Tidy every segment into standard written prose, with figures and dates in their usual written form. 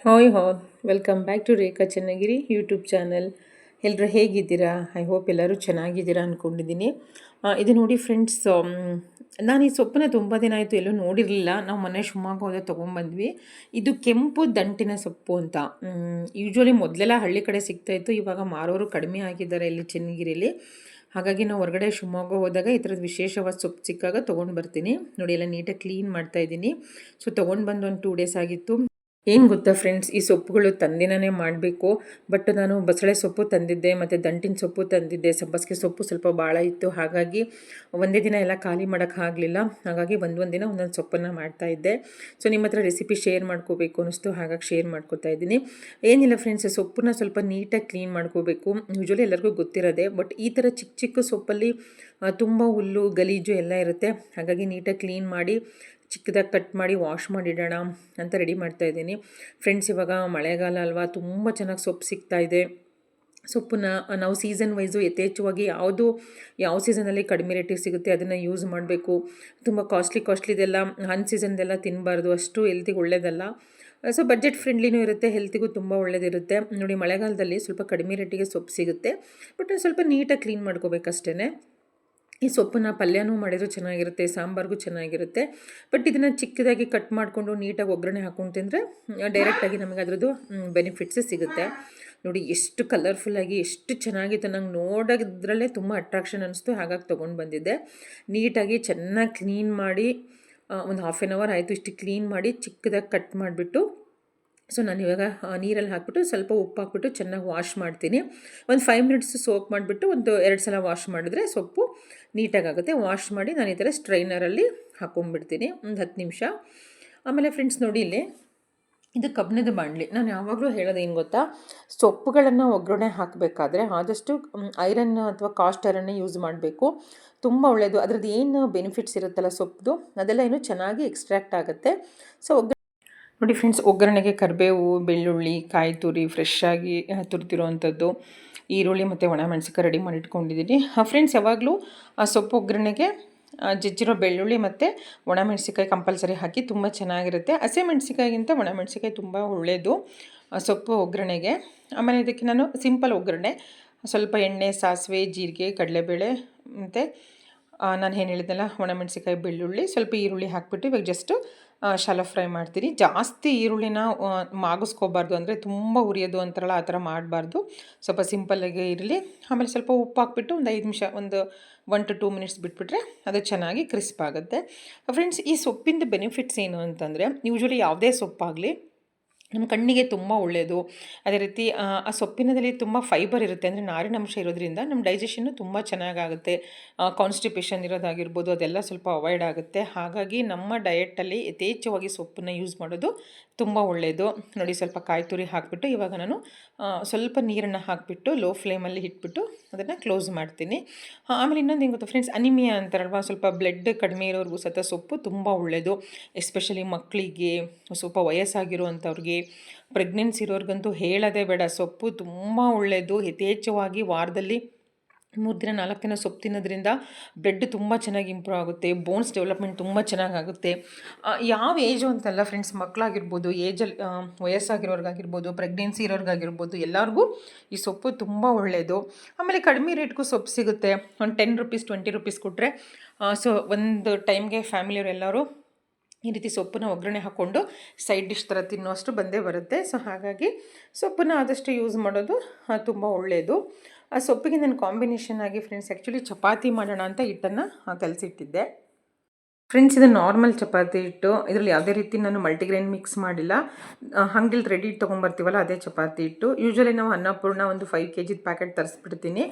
Hi all welcome back to Rekha Channagiri YouTube channel. ಎಲ್ಲರೂ ಹೇಗಿದ್ದೀರಾ? I hope ಎಲ್ಲರೂ ಚೆನ್ನಾಗಿದ್ದೀರಾ ಅಂದ್ಕೊಂಡಿದ್ದೀನಿ. ಇದು ನೋಡಿ ಫ್ರೆಂಡ್ಸ್, ನಾನು ಈ ಸೊಪ್ಪನ್ನ ತುಂಬ ದಿನ ಆಯಿತು ಎಲ್ಲೂ ನೋಡಿರಲಿಲ್ಲ. ನಾವು ಮನೆ ಶಿವಮೊಗ್ಗ ಹೋದ ತೊಗೊಂಬಂದ್ವಿ. ಇದು ಕೆಂಪು ದಂಟಿನ ಸೊಪ್ಪು ಅಂತ. ಯೂಶ್ವಲಿ ಮೊದಲೆಲ್ಲ ಹಳ್ಳಿ ಕಡೆ ಸಿಗ್ತಾಯಿತ್ತು, ಇವಾಗ ಮಾರೋರು ಕಡಿಮೆ ಆಗಿದ್ದಾರೆ ಇಲ್ಲಿ ಚನ್ನಗಿರಿಲಿ. ಹಾಗಾಗಿ ನಾವು ಹೊರಗಡೆ ಶಿವಮೊಗ್ಗ ಹೋದಾಗ ಈ ಥರದ್ದು ವಿಶೇಷವಾದ ಸೊಪ್ಪು ಸಿಕ್ಕಾಗ ತೊಗೊಂಡು ಬರ್ತೀನಿ. ನೋಡಿ ಎಲ್ಲ ನೀಟಾಗಿ ಕ್ಲೀನ್ ಮಾಡ್ತಾಯಿದ್ದೀನಿ. ಸೊ ತೊಗೊಂಡು ಬಂದು ಒಂದು 2 ಡೇಸ್ ಆಗಿತ್ತು. ಏನು ಗೊತ್ತಾ ಫ್ರೆಂಡ್ಸ್, ಈ ಸೊಪ್ಪುಗಳು ತಂದಿನೇ ಮಾಡಬೇಕು. ಬಟ್ ನಾನು ಬಸಳೆ ಸೊಪ್ಪು ತಂದಿದ್ದೆ ಮತ್ತು ದಂಟಿನ ಸೊಪ್ಪು ತಂದಿದ್ದೆ. ಸಬ್ಬಸಿಗೆ ಸೊಪ್ಪು ಸ್ವಲ್ಪ ಭಾಳ ಇತ್ತು, ಹಾಗಾಗಿ ಒಂದೇ ದಿನ ಎಲ್ಲ ಖಾಲಿ ಮಾಡೋಕ್ಕಾಗಲಿಲ್ಲ. ಹಾಗಾಗಿ ಒಂದೊಂದು ದಿನ ಒಂದೊಂದು ಸೊಪ್ಪನ್ನು ಮಾಡ್ತಾಯಿದ್ದೆ. ಸೊ ನಿಮ್ಮ ಹತ್ರ ರೆಸಿಪಿ ಶೇರ್ ಮಾಡ್ಕೋಬೇಕು ಅನ್ನಿಸ್ತು, ಹಾಗಾಗಿ ಶೇರ್ ಮಾಡ್ಕೋತಾ ಇದ್ದೀನಿ. ಏನಿಲ್ಲ ಫ್ರೆಂಡ್ಸ್, ಸೊಪ್ಪನ್ನ ಸ್ವಲ್ಪ ನೀಟಾಗಿ ಕ್ಲೀನ್ ಮಾಡ್ಕೋಬೇಕು. ಯೂಶ್ವಲಿ ಎಲ್ಲರಿಗೂ ಗೊತ್ತಿರೋದೆ, ಬಟ್ ಈ ಥರ ಚಿಕ್ಕ ಚಿಕ್ಕ ಸೊಪ್ಪಲ್ಲಿ ತುಂಬ ಹುಲ್ಲು ಗಲೀಜು ಎಲ್ಲ ಇರುತ್ತೆ. ಹಾಗಾಗಿ ನೀಟಾಗಿ ಕ್ಲೀನ್ ಮಾಡಿ ಚಿಕ್ಕದಾಗಿ ಕಟ್ ಮಾಡಿ ವಾಶ್ ಮಾಡಿಡೋಣ ಅಂತ ರೆಡಿ ಮಾಡ್ತಾಯಿದ್ದೀನಿ. ಫ್ರೆಂಡ್ಸ್, ಇವಾಗ ಮಳೆಗಾಲ ಅಲ್ವಾ, ತುಂಬ ಚೆನ್ನಾಗಿ ಸೊಪ್ಪು ಸಿಗ್ತಾಯಿದೆ. ಸೊಪ್ಪನ್ನ ನಾವು ಸೀಸನ್ ವೈಸು ಯಥೇಚ್ಛವಾಗಿ ಯಾವ ಸೀಸನಲ್ಲಿ ಕಡಿಮೆ ರೇಟಿಗೆ ಸಿಗುತ್ತೆ ಅದನ್ನು ಯೂಸ್ ಮಾಡಬೇಕು. ತುಂಬ ಕಾಸ್ಟ್ಲಿದೆಲ್ಲ ಸೀಸನ್ದೆಲ್ಲ ತಿನ್ನಬಾರ್ದು, ಅಷ್ಟು ಹೆಲ್ತಿಗೆ ಒಳ್ಳೆಯದಲ್ಲ. ಸೊ ಬಜೆಟ್ ಫ್ರೆಂಡ್ಲಿನೂ ಇರುತ್ತೆ, ಹೆಲ್ತಿಗೂ ತುಂಬ ಒಳ್ಳೆಯದಿರುತ್ತೆ. ನೋಡಿ, ಮಳೆಗಾಲದಲ್ಲಿ ಸ್ವಲ್ಪ ಕಡಿಮೆ ರೇಟಿಗೆ ಸೊಪ್ಪು ಸಿಗುತ್ತೆ, ಬಟ್ ಸ್ವಲ್ಪ ನೀಟಾಗಿ ಕ್ಲೀನ್ ಮಾಡ್ಕೋಬೇಕಷ್ಟೇ. ಈ ಸೊಪ್ಪನ್ನ ಪಲ್ಯನೂ ಮಾಡಿದರೂ ಚೆನ್ನಾಗಿರುತ್ತೆ, ಸಾಂಬಾರಿಗೂ ಚೆನ್ನಾಗಿರುತ್ತೆ. ಬಟ್ ಇದನ್ನು ಚಿಕ್ಕದಾಗಿ ಕಟ್ ಮಾಡಿಕೊಂಡು ನೀಟಾಗಿ ಒಗ್ಗರಣೆ ಹಾಕ್ಕೊಂಡು ತಿಂದರೆ ಡೈರೆಕ್ಟಾಗಿ ನಮಗೆ ಅದರದ್ದು ಬೆನಿಫಿಟ್ಸೇ ಸಿಗುತ್ತೆ. ನೋಡಿ ಎಷ್ಟು ಕಲರ್ಫುಲ್ಲಾಗಿ ಎಷ್ಟು ಚೆನ್ನಾಗಿತ್ತು. ನಂಗೆ ನೋಡೋದ್ರಲ್ಲೇ ತುಂಬ ಅಟ್ರಾಕ್ಷನ್ ಅನ್ನಿಸ್ತು, ಹಾಗಾಗಿ ತೊಗೊಂಡು ಬಂದಿದ್ದೆ. ನೀಟಾಗಿ ಚೆನ್ನಾಗಿ ಕ್ಲೀನ್ ಮಾಡಿ ಒಂದು 1/2 hour ಆಯಿತು. ಇಷ್ಟು ಕ್ಲೀನ್ ಮಾಡಿ ಚಿಕ್ಕದಾಗಿ ಕಟ್ ಮಾಡಿಬಿಟ್ಟು, ಸೊ ನಾನಿವಾಗ ನೀರಲ್ಲಿ ಹಾಕ್ಬಿಟ್ಟು ಸ್ವಲ್ಪ ಉಪ್ಪು ಹಾಕ್ಬಿಟ್ಟು ಚೆನ್ನಾಗಿ ವಾಶ್ ಮಾಡ್ತೀನಿ. ಒಂದು 5 minutes ಸೋಪ್ ಮಾಡಿಬಿಟ್ಟು ಒಂದು 2 ಸಲ ವಾಶ್ ಮಾಡಿದ್ರೆ ಸೊಪ್ಪು ನೀಟಾಗುತ್ತೆ. ವಾಶ್ ಮಾಡಿ ನಾನು ಈ ಥರ ಸ್ಟ್ರೈನರಲ್ಲಿ ಹಾಕ್ಕೊಂಡ್ಬಿಡ್ತೀನಿ ಒಂದು 10 ನಿಮಿಷ. ಆಮೇಲೆ ಫ್ರೆಂಡ್ಸ್ ನೋಡಿ, ಇಲ್ಲಿ ಇದು ಕಬ್ಬಿಣದ ಬಾಣಲಿ. ನಾನು ಯಾವಾಗಲೂ ಹೇಳೋದು ಏನು ಗೊತ್ತಾ, ಸೊಪ್ಪುಗಳನ್ನು ಒಗ್ಗರಣೆ ಹಾಕಬೇಕಾದ್ರೆ ಆದಷ್ಟು ಐರನ್ ಅಥವಾ ಕಾಸ್ಟ್ ಐರನ್ನೇ ಯೂಸ್ ಮಾಡಬೇಕು. ತುಂಬ ಒಳ್ಳೆಯದು. ಅದ್ರದ್ದು ಏನು ಬೆನಿಫಿಟ್ಸ್ ಇರುತ್ತಲ್ಲ ಸೊಪ್ಪು, ಅದೆಲ್ಲ ಏನು ಚೆನ್ನಾಗಿ ಎಕ್ಸ್ಟ್ರಾಕ್ಟ್ ಆಗುತ್ತೆ. ಸೊ ನೋಡಿ ಫ್ರೆಂಡ್ಸ್, ಒಗ್ಗರಣೆಗೆ ಕರಿಬೇವು, ಬೆಳ್ಳುಳ್ಳಿ, ಕಾಯಿ ತುರಿ ಫ್ರೆಶ್ ಆಗಿ ತುರಿತಿರೋವಂಥದ್ದು, ಈರುಳ್ಳಿ ಮತ್ತು ಒಣಮೆಣಸಿಕಾಯಿ ರೆಡಿ ಮಾಡಿ ಇಟ್ಕೊಂಡಿದ್ದೀನಿ. ಫ್ರೆಂಡ್ಸ್, ಯಾವಾಗಲೂ ಆ ಸೊಪ್ಪು ಒಗ್ಗರಣೆಗೆ ಜಜ್ಜಿರೋ ಬೆಳ್ಳುಳ್ಳಿ ಮತ್ತು ಒಣಮೆಣಸಿಕಾಯಿ ಕಂಪಲ್ಸರಿ ಹಾಕಿ, ತುಂಬ ಚೆನ್ನಾಗಿರುತ್ತೆ. ಹಸಿಮೆಣಸಿಕಾಯಿಗಿಂತ ಒಣಮೆಣಸಿಕಾಯಿ ತುಂಬ ಒಳ್ಳೆಯದು ಸೊಪ್ಪು ಒಗ್ಗರಣೆಗೆ. ಆಮೇಲೆ ಇದಕ್ಕೆ ನಾನು ಸಿಂಪಲ್ ಒಗ್ಗರಣೆ, ಸ್ವಲ್ಪ ಎಣ್ಣೆ, ಸಾಸಿವೆ, ಜೀರಿಗೆ, ಕಡಲೆಬೇಳೆ ಮತ್ತು ನಾನು ಏನು ಹೇಳಿದ್ನಲ್ಲ ಒಣಮೆಣಸಿಕಾಯಿ, ಬೆಳ್ಳುಳ್ಳಿ, ಸ್ವಲ್ಪ ಈರುಳ್ಳಿ ಹಾಕ್ಬಿಟ್ಟು ಇವಾಗ ಜಸ್ಟು ಶಾಲೋ ಫ್ರೈ ಮಾಡ್ತೀನಿ. ಜಾಸ್ತಿ ಈರುಳ್ಳಿನ ಮಾಗಿಸ್ಕೋಬಾರ್ದು, ಅಂದರೆ ತುಂಬ ಉರಿಯೋದು ಅಂತಾರಲ್ಲ ಆ ಥರ ಮಾಡಬಾರ್ದು. ಸ್ವಲ್ಪ ಸಿಂಪಲ್ಲಾಗಿ ಇರಲಿ. ಆಮೇಲೆ ಸ್ವಲ್ಪ ಉಪ್ಪು ಹಾಕ್ಬಿಟ್ಟು ಒಂದು 5 ನಿಮಿಷ, ಒಂದು 1 to 2 minutes ಬಿಟ್ಬಿಟ್ರೆ ಅದು ಚೆನ್ನಾಗಿ ಕ್ರಿಸ್ಪ್ ಆಗುತ್ತೆ. ಫ್ರೆಂಡ್ಸ್, ಈ ಸೊಪ್ಪಿಂದ ಬೆನಿಫಿಟ್ಸ್ ಏನು ಅಂತಂದರೆ, ಯೂಶ್ವಲಿ ಯಾವುದೇ ಸೊಪ್ಪಾಗಲಿ ನಮ್ಮ ಕಣ್ಣಿಗೆ ತುಂಬ ಒಳ್ಳೆಯದು. ಅದೇ ರೀತಿ ಆ ಸೊಪ್ಪಿನದಲ್ಲಿ ತುಂಬ ಫೈಬರ್ ಇರುತ್ತೆ, ಅಂದರೆ ನಾರಿನಂಶ ಇರೋದ್ರಿಂದ ನಮ್ಮ ಡೈಜೆಷನ್ನು ತುಂಬ ಚೆನ್ನಾಗಾಗುತ್ತೆ. ಕಾನ್ಸ್ಟಿಪೇಷನ್ ಇರೋದಾಗಿರ್ಬೋದು, ಅದೆಲ್ಲ ಸ್ವಲ್ಪ ಅವಾಯ್ಡ್ ಆಗುತ್ತೆ. ಹಾಗಾಗಿ ನಮ್ಮ ಡಯೆಟ್ಟಲ್ಲಿ ಯಥೇಚ್ಛವಾಗಿ ಸೊಪ್ಪನ್ನು ಯೂಸ್ ಮಾಡೋದು ತುಂಬ ಒಳ್ಳೆಯದು. ನೋಡಿ, ಸ್ವಲ್ಪ ಕಾಯಿ ತುರಿ ಹಾಕಿಬಿಟ್ಟು ಇವಾಗ ನಾನು ಸ್ವಲ್ಪ ನೀರನ್ನು ಹಾಕಿಬಿಟ್ಟು ಲೋ ಫ್ಲೇಮಲ್ಲಿ ಇಟ್ಬಿಟ್ಟು ಅದನ್ನು ಕ್ಲೋಸ್ ಮಾಡ್ತೀನಿ. ಆಮೇಲೆ ಇನ್ನೊಂದು ಏನು ಗೊತ್ತಾ ಫ್ರೆಂಡ್ಸ್, ಅನಿಮಿಯಾ ಅಂತಾರಲ್ವ, ಸ್ವಲ್ಪ ಬ್ಲಡ್ ಕಡಿಮೆ ಇರೋರಿಗೂ ಸಹ ಸೊಪ್ಪು ತುಂಬ ಒಳ್ಳೆಯದು. ಎಸ್ಪೆಷಲಿ ಮಕ್ಕಳಿಗೆ, ಸ್ವಲ್ಪ ವಯಸ್ಸಾಗಿರುವಂಥವ್ರಿಗೆ, ಪ್ರೆಗ್ನೆನ್ಸಿ ಇರೋರಿಗಂತೂ ಹೇಳೋದೇ ಬೇಡ. ಸೊಪ್ಪು ತುಂಬ ಒಳ್ಳೆಯದು. ಯಥೇಚ್ಛವಾಗಿ ವಾರದಲ್ಲಿ 3 ದಿನ 4 ದಿನ ಸೊಪ್ಪು ತಿನ್ನೋದ್ರಿಂದ ಬ್ಲಡ್ ತುಂಬ ಚೆನ್ನಾಗಿ ಇಂಪ್ರೂವ್ ಆಗುತ್ತೆ, ಬೋನ್ಸ್ ಡೆವಲಪ್ಮೆಂಟ್ ತುಂಬ ಚೆನ್ನಾಗಾಗುತ್ತೆ. ಯಾವ ಏಜು ಅಂತಲ್ಲ ಫ್ರೆಂಡ್ಸ್, ಮಕ್ಕಳಾಗಿರ್ಬೋದು, ಏಜಲ್ಲಿ ವಯಸ್ಸಾಗಿರೋರ್ಗಾಗಿರ್ಬೋದು, ಪ್ರೆಗ್ನೆನ್ಸಿ ಇರೋರ್ಗಾಗಿರ್ಬೋದು, ಎಲ್ಲರಿಗೂ ಈ ಸೊಪ್ಪು ತುಂಬ ಒಳ್ಳೆಯದು. ಆಮೇಲೆ ಕಡಿಮೆ ರೇಟ್ಗೂ ಸೊಪ್ಪು ಸಿಗುತ್ತೆ. ಒಂದು 10 rupees 20 rupees ಕೊಟ್ಟರೆ ಸೊ ಒಂದು ಟೈಮ್ಗೆ ಫ್ಯಾಮಿಲಿಯವರೆಲ್ಲರೂ ಈ ರೀತಿ ಸೊಪ್ಪನ್ನ ಒಗ್ಗರಣೆ ಹಾಕ್ಕೊಂಡು ಸೈಡ್ ಡಿಶ್ ಥರ ತಿನ್ನೋಷ್ಟು ಬಂದೇ ಬರುತ್ತೆ. ಸೊ ಹಾಗಾಗಿ ಸೊಪ್ಪನ್ನು ಆದಷ್ಟು ಯೂಸ್ ಮಾಡೋದು ತುಂಬ ಒಳ್ಳೆಯದು. ಆ ಸೊಪ್ಪಿಗೆ ನಾನು ಕಾಂಬಿನೇಷನ್ ಆಗಿ ಫ್ರೆಂಡ್ಸ್ ಆ್ಯಕ್ಚುಲಿ ಚಪಾತಿ ಮಾಡೋಣ ಅಂತ ಹಿಟ್ಟನ್ನು ಕಲಸಿಟ್ಟಿದ್ದೆ. ಫ್ರೆಂಡ್ಸ್, ಇದು ನಾರ್ಮಲ್ ಚಪಾತಿ ಹಿಟ್ಟು, ಇದರಲ್ಲಿ ಯಾವುದೇ ರೀತಿ ನಾನು ಮಲ್ಟಿಗ್ರೇನ್ ಮಿಕ್ಸ್ ಮಾಡಿಲ್ಲ. ಅಂಗಡಿಲಿ ರೆಡಿ ತೊಗೊಂಬರ್ತೀವಲ್ಲ ಅದೇ ಚಪಾತಿ ಹಿಟ್ಟು. ಯೂಶ್ವಲಿ ನಾವು ಅನ್ನಪೂರ್ಣ ಒಂದು 5 kg ಪ್ಯಾಕೆಟ್ ತರಿಸ್ಬಿಡ್ತೀನಿ.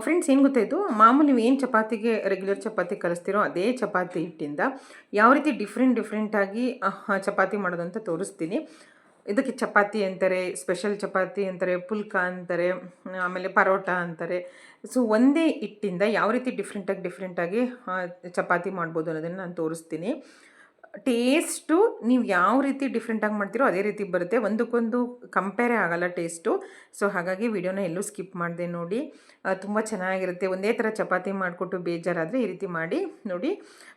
ಫ್ರೆಂಡ್ಸ್ ಏನು ಗೊತ್ತಾಯಿತು, ಮಾಮೂಲಿ ನೀವು ಏನು ಚಪಾತಿಗೆ ರೆಗ್ಯುಲರ್ ಚಪಾತಿ ಕಲಿಸ್ತೀರೋ ಅದೇ ಚಪಾತಿ ಹಿಟ್ಟಿಂದ ಯಾವ ರೀತಿ ಡಿಫ್ರೆಂಟಾಗಿ ಚಪಾತಿ ಮಾಡೋದಂತ ತೋರಿಸ್ತೀನಿ. ಇದಕ್ಕೆ ಚಪಾತಿ ಅಂತಾರೆ, ಸ್ಪೆಷಲ್ ಚಪಾತಿ ಅಂತಾರೆ, ಪುಲ್ಕ ಅಂತಾರೆ, ಆಮೇಲೆ ಪರೋಟ ಅಂತಾರೆ. ಸೊ ಒಂದೇ ಹಿಟ್ಟಿಂದ ಯಾವ ರೀತಿ ಡಿಫ್ರೆಂಟಾಗಿ ಚಪಾತಿ ಮಾಡ್ಬೋದು ಅನ್ನೋದನ್ನು ನಾನು ತೋರಿಸ್ತೀನಿ. ಟೇಸ್ಟು ನೀವು ಯಾವ ರೀತಿ ಡಿಫ್ರೆಂಟಾಗಿ ಮಾಡ್ತೀರೋ ಅದೇ ರೀತಿ ಬರುತ್ತೆ, ಒಂದಕ್ಕೊಂದು ಕಂಪೇರೇ ಆಗೋಲ್ಲ ಟೇಸ್ಟು. ಸೊ ಹಾಗಾಗಿ ವಿಡಿಯೋನ ಎಲ್ಲೂ ಸ್ಕಿಪ್ ಮಾಡಿದೆ ನೋಡಿ, ತುಂಬ ಚೆನ್ನಾಗಿರುತ್ತೆ. ಒಂದೇ ಥರ ಚಪಾತಿ ಮಾಡಿಕೊಟ್ಟು ಬೇಜಾರಾದರೆ ಈ ರೀತಿ ಮಾಡಿ ನೋಡಿ.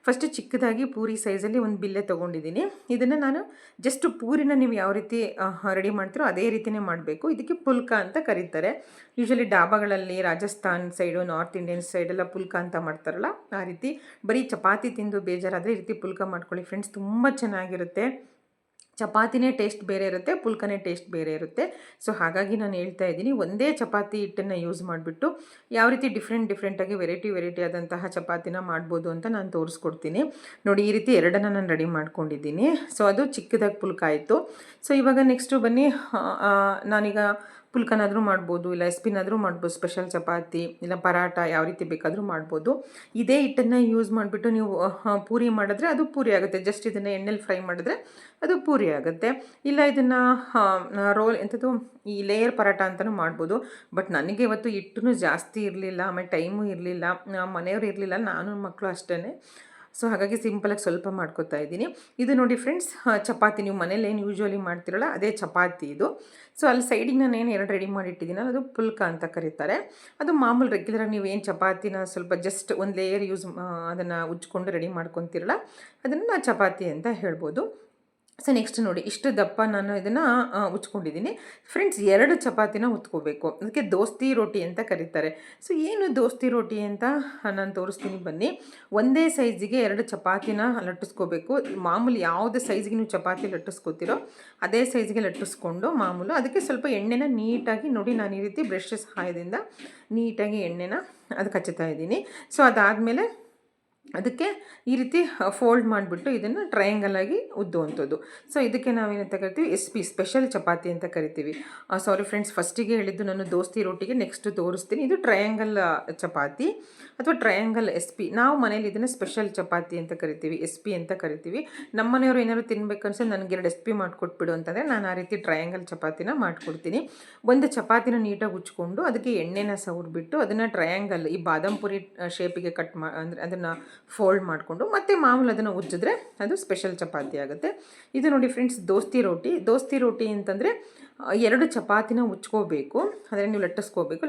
ಫಸ್ಟು ಚಿಕ್ಕದಾಗಿ ಪೂರಿ ಸೈಜಲ್ಲಿ ಒಂದು ಬಿಲ್ಲೆ ತೊಗೊಂಡಿದ್ದೀನಿ. ಇದನ್ನು ನಾನು ಜಸ್ಟ್ ಪೂರಿನ ನೀವು ಯಾವ ರೀತಿ ರೆಡಿ ಮಾಡ್ತೀರೋ ಅದೇ ರೀತಿಯೇ ಮಾಡಬೇಕು. ಇದಕ್ಕೆ ಪುಲ್ಕ ಅಂತ ಕರೀತಾರೆ. ಯೂಶ್ವಲಿ ಡಾಬಾಗಳಲ್ಲಿ ರಾಜಸ್ಥಾನ್ ಸೈಡು, ನಾರ್ತ್ ಇಂಡಿಯನ್ ಸೈಡೆಲ್ಲ ಪುಲ್ಕ ಅಂತ ಮಾಡ್ತಾರಲ್ಲ, ಆ ರೀತಿ ಬರೀ ಚಪಾತಿ ತಿಂದು ಬೇಜಾರಾದರೆ ಈ ರೀತಿ ಪುಲ್ಕ ಮಾಡ್ಕೊಳ್ಳಿ ಫ್ರೆಂಡ್ಸ್, ತುಂಬ ಚೆನ್ನಾಗಿರುತ್ತೆ. ಚಪಾತಿನೇ ಟೇಸ್ಟ್ ಬೇರೆ ಇರುತ್ತೆ, ಪುಲ್ಕನೇ ಟೇಸ್ಟ್ ಬೇರೆ ಇರುತ್ತೆ. ಸೊ ಹಾಗಾಗಿ ನಾನು ಹೇಳ್ತಾ ಇದ್ದೀನಿ, ಒಂದೇ ಚಪಾತಿ ಹಿಟ್ಟನ್ನು ಯೂಸ್ ಮಾಡಿಬಿಟ್ಟು ಯಾವ ರೀತಿ ಡಿಫ್ರೆಂಟಾಗಿ ವೆರೈಟಿ ಆದಂತಹ ಚಪಾತಿನ ಮಾಡ್ಬೋದು ಅಂತ ನಾನು ತೋರಿಸ್ಕೊಡ್ತೀನಿ ನೋಡಿ. ಈ ರೀತಿ ಎರಡನ್ನು ನಾನು ರೆಡಿ ಮಾಡ್ಕೊಂಡಿದ್ದೀನಿ. ಸೊ ಅದು ಚಿಕ್ಕದಾಗಿ ಪುಲ್ಕ ಆಯಿತು. ಸೊ ಇವಾಗ ನೆಕ್ಸ್ಟು ಬನ್ನಿ, ನಾನೀಗ ಪುಲ್ಕನಾದರೂ ಮಾಡ್ಬೋದು, ಇಲ್ಲ ಎಸ್ಪಿನಾದರೂ ಮಾಡ್ಬೋದು, ಸ್ಪೆಷಲ್ ಚಪಾತಿ ಇಲ್ಲ ಪರಾಟ ಯಾವ ರೀತಿ ಬೇಕಾದರೂ ಮಾಡ್ಬೋದು. ಇದೇ ಹಿಟ್ಟನ್ನು ಯೂಸ್ ಮಾಡಿಬಿಟ್ಟು ನೀವು ಪೂರಿ ಮಾಡಿದ್ರೆ ಅದು ಪೂರಿ ಆಗುತ್ತೆ. ಜಸ್ಟ್ ಇದನ್ನು ಎಣ್ಣೆಲಿ ಫ್ರೈ ಮಾಡಿದ್ರೆ ಅದು ಪೂರಿ ಆಗುತ್ತೆ. ಇಲ್ಲ ಇದನ್ನು ರೋಲ್ ಎಂಥದ್ದು ಈ ಲೇಯರ್ ಪರಾಟ ಅಂತಲೂ ಮಾಡ್ಬೋದು. ಬಟ್ ನನಗೆ ಇವತ್ತು ಹಿಟ್ಟೂ ಜಾಸ್ತಿ ಇರಲಿಲ್ಲ, ಆಮೇಲೆ ಟೈಮು ಇರಲಿಲ್ಲ, ಮನೆಯವರು ಇರಲಿಲ್ಲ, ನಾನು ಮಕ್ಕಳು ಅಷ್ಟೇ. ಸೊ ಹಾಗಾಗಿ ಸಿಂಪಲಾಗಿ ಸ್ವಲ್ಪ ಮಾಡ್ಕೊತಾ ಇದ್ದೀನಿ. ಇದು ನೋಡಿ ಫ್ರೆಂಡ್ಸ್, ಚಪಾತಿ ನೀವು ಮನೇಲಿ ಏನು ಯೂಶ್ವಲಿ ಮಾಡ್ತಿರಲ್ಲ ಅದೇ ಚಪಾತಿ ಇದು. ಸೊ ಅಲ್ಲಿ ಸೈಡಿಗೆ ನಾನು ಏನು ಎರಡು ರೆಡಿ ಮಾಡಿಟ್ಟಿದ್ದೀನಲ್ಲ ಅದು ಪುಲ್ಕ ಅಂತ ಕರೀತಾರೆ. ಅದು ಮಾಮೂಲು ರೆಗ್ಯುಲರಾಗಿ ನೀವು ಏನು ಚಪಾತಿನ ಸ್ವಲ್ಪ ಜಸ್ಟ್ ಒಂದು ಲೇಯರ್ ಅದನ್ನು ಉಜ್ಕೊಂಡು ರೆಡಿ ಮಾಡ್ಕೊತಿರಲ್ಲ ಅದನ್ನು ಚಪಾತಿ ಅಂತ ಹೇಳ್ಬೋದು. ಸೊ ನೆಕ್ಸ್ಟ್ ನೋಡಿ, ಇಷ್ಟು ದಪ್ಪ ನಾನು ಇದನ್ನು ಉಚ್ಕೊಂಡಿದ್ದೀನಿ ಫ್ರೆಂಡ್ಸ್. 2 ಚಪಾತಿನ ಉತ್ಕೋಬೇಕು, ಅದಕ್ಕೆ ದೋಸ್ತಿ ರೋಟಿ ಅಂತ ಕರೀತಾರೆ. ಸೊ ಏನು ದೋಸ್ತಿ ರೋಟಿ ಅಂತ ನಾನು ತೋರಿಸ್ತೀನಿ ಬನ್ನಿ. ಒಂದೇ ಸೈಜಿಗೆ 2 ಚಪಾತಿನ ಲಟ್ಟಿಸ್ಕೋಬೇಕು. ಮಾಮೂಲಿ ಯಾವುದೇ ಸೈಜ್ಗೆ ನೀವು ಚಪಾತಿ ಲಟ್ಟಿಸ್ಕೋತೀರೋ ಅದೇ ಸೈಜ್ಗೆ ಲಟ್ಟಿಸ್ಕೊಂಡು ಮಾಮೂಲು ಅದಕ್ಕೆ ಸ್ವಲ್ಪ ಎಣ್ಣೆನ ನೀಟಾಗಿ ನೋಡಿ, ನಾನು ಈ ರೀತಿ ಬ್ರಷ್ ಸಹಾಯದಿಂದ ನೀಟಾಗಿ ಎಣ್ಣೆನ ಅದಕ್ಕೆ ಹಚ್ಚುತ್ತಾ ಇದ್ದೀನಿ. ಸೊ ಅದಾದಮೇಲೆ ಅದಕ್ಕೆ ಈ ರೀತಿ ಫೋಲ್ಡ್ ಮಾಡಿಬಿಟ್ಟು ಇದನ್ನು ಟ್ರಯಾಂಗಲ್ ಆಗಿ ಉದ್ದುವಂಥದ್ದು. ಸೊ ಇದಕ್ಕೆ ನಾವೇನಂತ ಕರಿತೀವಿ, ಸ್ಪೆಷಲ್ ಚಪಾತಿ ಅಂತ ಕರಿತೀವಿ. ಸಾರಿ ಫ್ರೆಂಡ್ಸ್, ಫಸ್ಟಿಗೆ ಹೇಳಿದ್ದು ನಾನು ದೋಸ್ತಿ ರೋಟಿಗೆ, ನೆಕ್ಸ್ಟ್ ತೋರಿಸ್ತೀನಿ. ಇದು ಟ್ರಯಾಂಗಲ್ ಚಪಾತಿ ಅಥವಾ ಟ್ರಯಾಂಗಲ್ ನಾವು ಮನೇಲಿ ಇದನ್ನು ಸ್ಪೆಷಲ್ ಚಪಾತಿ ಅಂತ ಕರಿತೀವಿ, ಅಂತ ಕರಿತೀವಿ. ನಮ್ಮ ಮನೆಯವರು ಏನಾದ್ರು ತಿನ್ಬೇಕು ಅನ್ಸೋ ನನಗೆ 2 ಮಾಡಿಕೊಟ್ಬಿಡು ಅಂತಂದರೆ ನಾನು ಆ ರೀತಿ ಟ್ರಯಾಂಗಲ್ ಚಪಾತಿನ ಮಾಡಿಕೊಡ್ತೀನಿ. ಒಂದು ಚಪಾತಿನ ನೀಟಾಗಿ ಉಚ್ಕೊಂಡು ಅದಕ್ಕೆ ಎಣ್ಣೆನ ಸವರ್ಬಿಟ್ಟು ಅದನ್ನು ಟ್ರಯಾಂಗಲ್ ಈ ಬಾದಾಮ್ ಪುರಿ ಶೇಪಿಗೆ ಕಟ್ ಅಂದರೆ ಅದನ್ನು ಫೋಲ್ಡ್ ಮಾಡಿಕೊಂಡು ಮತ್ತೆ ಮಾಮೂಲು ಅದನ್ನು ಉಜ್ಜಿದ್ರೆ ಅದು ಸ್ಪೆಷಲ್ ಚಪಾತಿ ಆಗುತ್ತೆ. ಇದು ನೋಡಿ ಫ್ರೆಂಡ್ಸ್, ದೋಸ್ತಿ ರೋಟಿ ಅಂತಂದರೆ 2 ಚಪಾತಿನ ಉಚ್ಕೋಬೇಕು, ಅಂದರೆ ನೀವು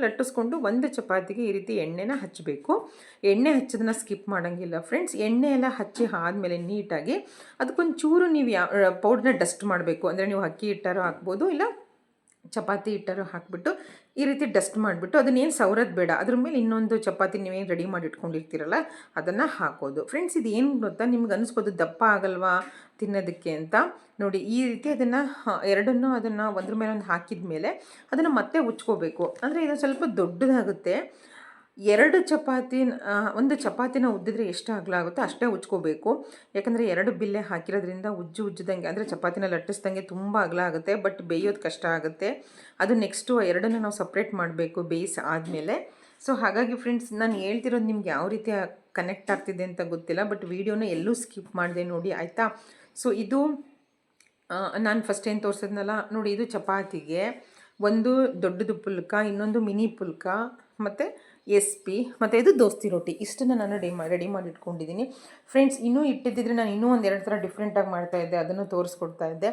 ಲಟ್ಟಿಸ್ಕೊಂಡು ಒಂದು ಚಪಾತಿಗೆ ಈ ರೀತಿ ಎಣ್ಣೆನ ಹಚ್ಚಬೇಕು. ಎಣ್ಣೆ ಹಚ್ಚೋದನ್ನ ಸ್ಕಿಪ್ ಮಾಡೋಂಗಿಲ್ಲ ಫ್ರೆಂಡ್ಸ್. ಎಣ್ಣೆ ಎಲ್ಲ ಹಚ್ಚಿ ಆದಮೇಲೆ ನೀಟಾಗಿ ಅದಕ್ಕೊಂಚೂರು ನೀವು ಪೌಡ್ರನ್ನ ಡಸ್ಟ್ ಮಾಡಬೇಕು. ಅಂದರೆ ನೀವು ಅಕ್ಕಿ ಹಿಟ್ಟಾರು ಹಾಕ್ಬೋದು, ಇಲ್ಲ ಚಪಾತಿ ಹಿಟ್ಟರು ಹಾಕಿಬಿಟ್ಟು ಈ ರೀತಿ ಡಸ್ಟ್ ಮಾಡಿಬಿಟ್ಟು ಅದನ್ನೇನು ಸವರೋದು ಬೇಡ, ಅದ್ರ ಮೇಲೆ ಇನ್ನೊಂದು ಚಪಾತಿ ನೀವೇನು ರೆಡಿ ಮಾಡಿ ಇಟ್ಕೊಂಡಿರ್ತೀರಲ್ಲ ಅದನ್ನು ಹಾಕೋದು. ಫ್ರೆಂಡ್ಸ್ ಇದು ಏನು ಗೊತ್ತಾ, ನಿಮ್ಗೆ ಅನಿಸ್ಬೋದು ದಪ್ಪ ಆಗಲ್ವಾ ತಿನ್ನೋದಕ್ಕೆ ಅಂತ. ನೋಡಿ ಈ ರೀತಿ ಅದನ್ನು ಎರಡನ್ನೂ ಅದನ್ನು ಒಂದ್ರ ಮೇಲೆ ಒಂದು ಹಾಕಿದ ಮೇಲೆ ಅದನ್ನು ಮತ್ತೆ ಉಚ್ಕೋಬೇಕು. ಅಂದರೆ ಇದು ಸ್ವಲ್ಪ ದೊಡ್ಡದಾಗುತ್ತೆ. 2 ಚಪಾತಿ ಒಂದು ಚಪಾತಿನ ಉದ್ದಿದ್ರೆ ಎಷ್ಟು ಅಗಲ ಆಗುತ್ತೋ ಅಷ್ಟೇ ಉಚ್ಕೋಬೇಕು. ಯಾಕಂದರೆ 2 ಬಿಲ್ಲೆ ಹಾಕಿರೋದ್ರಿಂದ ಉಜ್ಜದಂಗೆ ಅಂದರೆ ಚಪಾತಿನ ಲಟ್ಟಿಸ್ದಂಗೆ ತುಂಬ ಅಗಲ ಆಗುತ್ತೆ, ಬಟ್ ಬೇಯೋದು ಕಷ್ಟ ಆಗುತ್ತೆ. ಅದು ನೆಕ್ಸ್ಟು 2ನ್ನು ನಾವು ಸಪ್ರೇಟ್ ಮಾಡಬೇಕು ಬೇಯಿಸಿ ಆದಮೇಲೆ. ಸೊ ಹಾಗಾಗಿ ಫ್ರೆಂಡ್ಸ್, ನಾನು ಹೇಳ್ತಿರೋದು ನಿಮ್ಗೆ ಯಾವ ರೀತಿ ಕನೆಕ್ಟ್ ಆಗ್ತಿದೆ ಅಂತ ಗೊತ್ತಿಲ್ಲ, ಬಟ್ ವೀಡಿಯೋನ ಎಲ್ಲೂ ಸ್ಕಿಪ್ ಮಾಡಿದೆ ನೋಡಿ, ಆಯಿತಾ. ಸೊ ಇದು ನಾನು ಫಸ್ಟ್ ಏನು ತೋರಿಸಿದ್ನಲ್ಲ ನೋಡಿ, ಇದು ಚಪಾತಿಗೆ ಒಂದು ದೊಡ್ಡದು ಪುಲ್ಕ, ಇನ್ನೊಂದು ಮಿನಿ ಪುಲ್ಕ, ಮತ್ತು ಮತ್ತು ಇದು ದೋಸ್ತಿ ರೋಟಿ. ಇಷ್ಟನ್ನು ನಾನು ರೆಡಿ ಮಾಡಿ ಇಟ್ಕೊಂಡಿದ್ದೀನಿ ಫ್ರೆಂಡ್ಸ್. ಇನ್ನೂ ಇಟ್ಟಿದ್ದಿದ್ರೆ ನಾನು ಇನ್ನೂ ಒಂದು 2 ಥರ ಡಿಫ್ರೆಂಟಾಗಿ ಮಾಡ್ತಾಯಿದ್ದೆ, ಅದನ್ನು ತೋರಿಸ್ಕೊಡ್ತಾ ಇದ್ದೆ.